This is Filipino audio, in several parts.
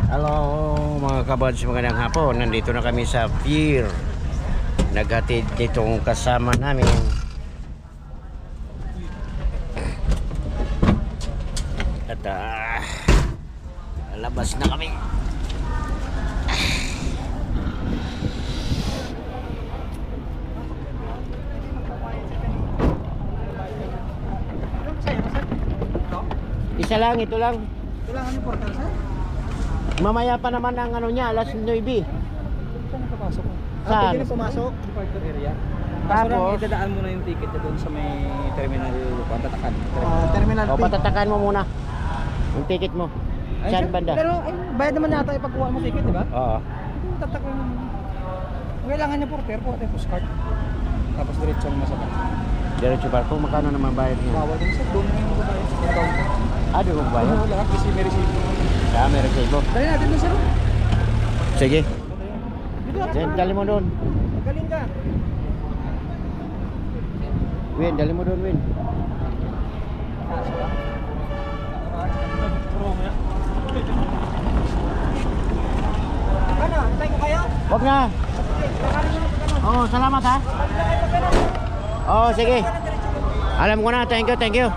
Hello mga kabads, magandang hapon. Nandito na kami sa pier. Naghatid ditong kasama namin. At labas na kami. Isa lang, ito lang. Ito lang ano portal sir? Mamaya pa naman ang ano niya, alas 9. Saan napapasok ko? Saan? Pwede na pumasok? Departure area. Tapos? Tapos idadaan mo na yung ticket doon sa may terminal patatakan. Terminal O P. patatakan mo muna yung ticket mo. Ay, Saan sir, banda? Pero ay, bayad naman yata ipagkuha mo ticket, di ba? Oo. Tataklan mo. Kailangan niya porter po, tapos card. Tapos diretso mo sa bank. Diretso barko, magkano naman bayad niya? Bawal din sir, doon na yung magbabayad sa counter. Di mo bayad? Ano lahat kasi may receipt. May resibo. Dali natin na sir. Sige. Dito Then, dali mo doon. Magaling ka. Win, dali mo doon, Win. Ano, antay ko kayo? Wag na. Oo, salamat ha. Oo, sige. Alam ko na, thank you, thank you.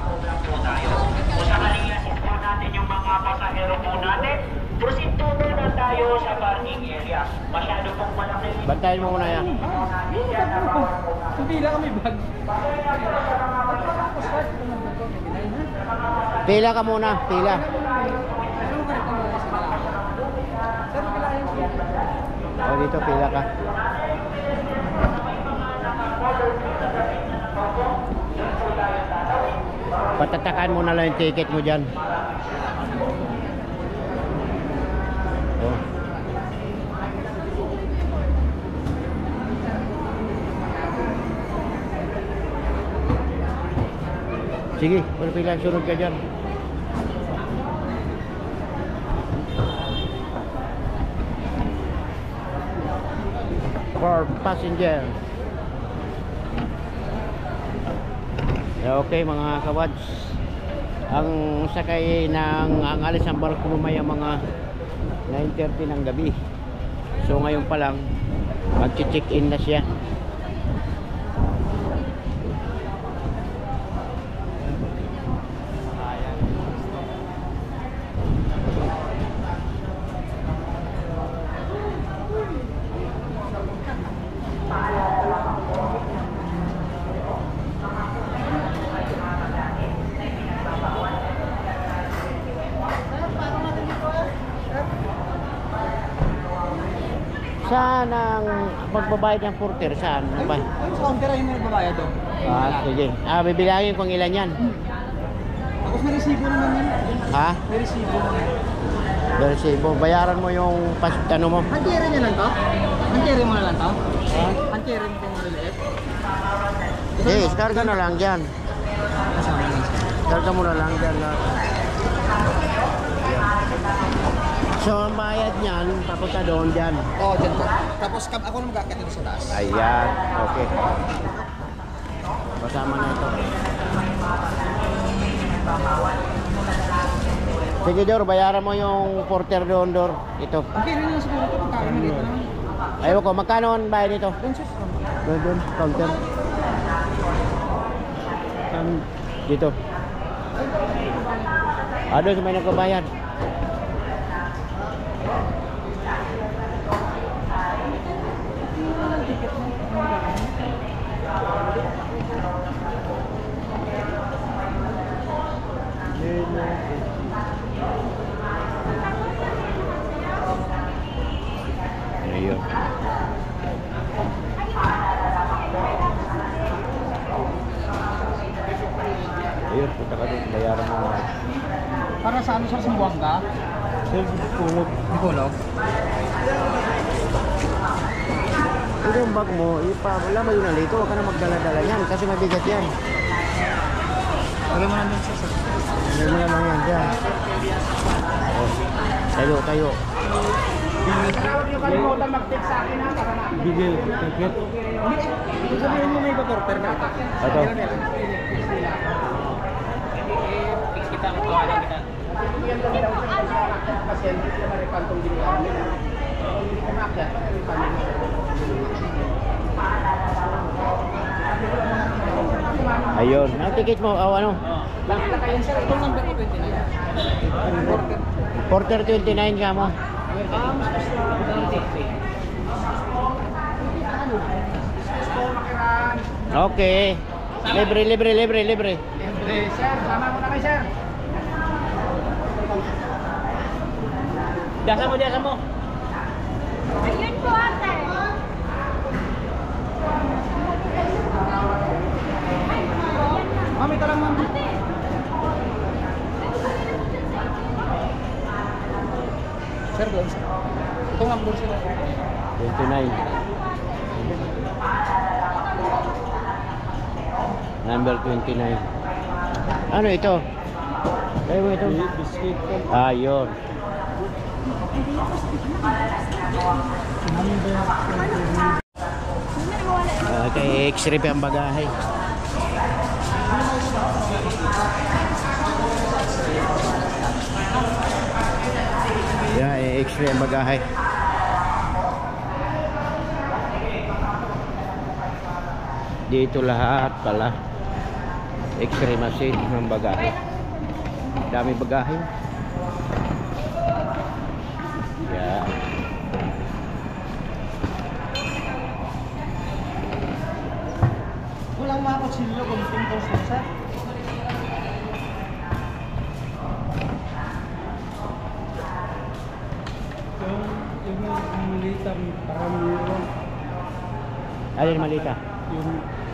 Natin yung mga pasahero po natin. Proceed to na tayo sa parking area. Masyado pong malaki. Bantayan mo muna yan. Hindi lang kami bag. Pila ka muna, pila. O, dito, pila ka. Patatakan mo na lang yung ticket mo dyan. Oh. Sige, pila, sunod ka dyan. For passenger. Okay mga kawads, ang sakay ng ang alis ng barko mamaya mga 9:30 ng gabi. So ngayon pa lang mag-check in na siya. Saan ang pagbabayad ng porter? Saan? Ay, sa counter yung nagbabayad doon. Sige. Bibilangin kung ilan yan. Tapos may resibo naman yan. Ha? May resibo naman. Resibo. Bayaran mo yung ano mo. Hantiere niya lang to? Hantiere mo na lang to? Ha? Hantiere mo kung relief? Iskarga na lang dyan. Kasama lang siya. Iskarga mo na lang dyan. So ang bayad niyan, papunta doon dyan. Oo, dyan po. Tapos ako na mag-akit dito sa taas. Ayan, okay. Kasama na ito. Sige Dor, bayaran mo yung porter doon, Dor. Ito. Hantiere niya siguro ito. Magkakaroon na dito lang. Ayaw ko, magkano ang bayad nito? Doon siya. Doon, counter. Dito. Doon sa may nagbabayad. Ayun. Ayun, punta ka doon, bayaran mo na. Para sa ano sir, sa Buanga? Tulog. Kulog. Ito yung bag mo, wala mo yun nalito, huwag ka na magdala-dala yan kasi mabigat yan. Lagay mo na doon sir. Lagay mo naman yan dyan. Tayo, tayo. Kalimutan mag-text sa akin ha, para na. Bigay, ticket. Hindi, sabihin mo may porter na ito. Ito. Fix kita, magkawalan kita. Yan lang daw sa pasyente sila maripantong ginagawa nila. Kung hindi kumakya, maripantong ayun, ang ticket mo, ano? Ayan sir, itong number ko 29. Porter 29 ka mo. Okay. Libre. Sir, sama mo na kayo sir. Dasa mo. Ayun po ate. Mami, ito lang ma'am. Sir, doon sir. Ito nga doon sir. 29. Number 29. Ano ito? Kaya mo ito? Biscuit ko. Ayun. Okay, x-ray pa ang bagahe. Yeah, x-ray ang bagahe. Dito lahat pala. X-ray machine ng bagahe. Dami bagahe. Yeah. Walang mga kutsilyo kung pimples lang sir. Yung malita, parang meron. Alin malita? Yung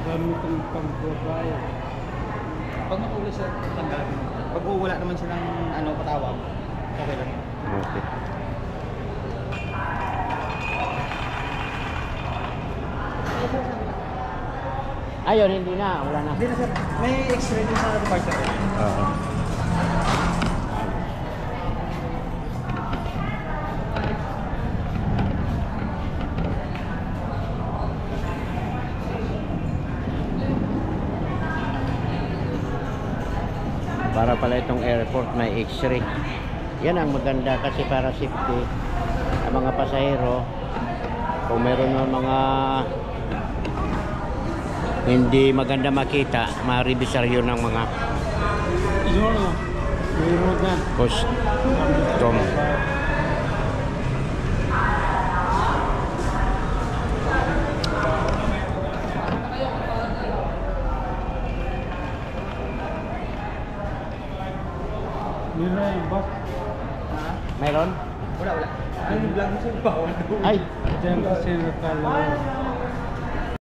gamitin pang-babae. Pag matuli sir, tanggalin. Pag wala naman silang patawag, okay lang. Okay. Ayun, hindi na. Wala na. Hindi na sir, may x-ray din sa department. Oo. Para pala itong airport may x-ray. Yan ang maganda kasi para safety ang mga pasahero. Kung meron ng mga hindi maganda makita, ma-revisar yun ng mga Yun o, mayroon na. custom. Mayroon yung box. Mayroon? Wala. Ano yung vlog mo sir? Bawal daw. Ay! Diyan kasi nakalawa.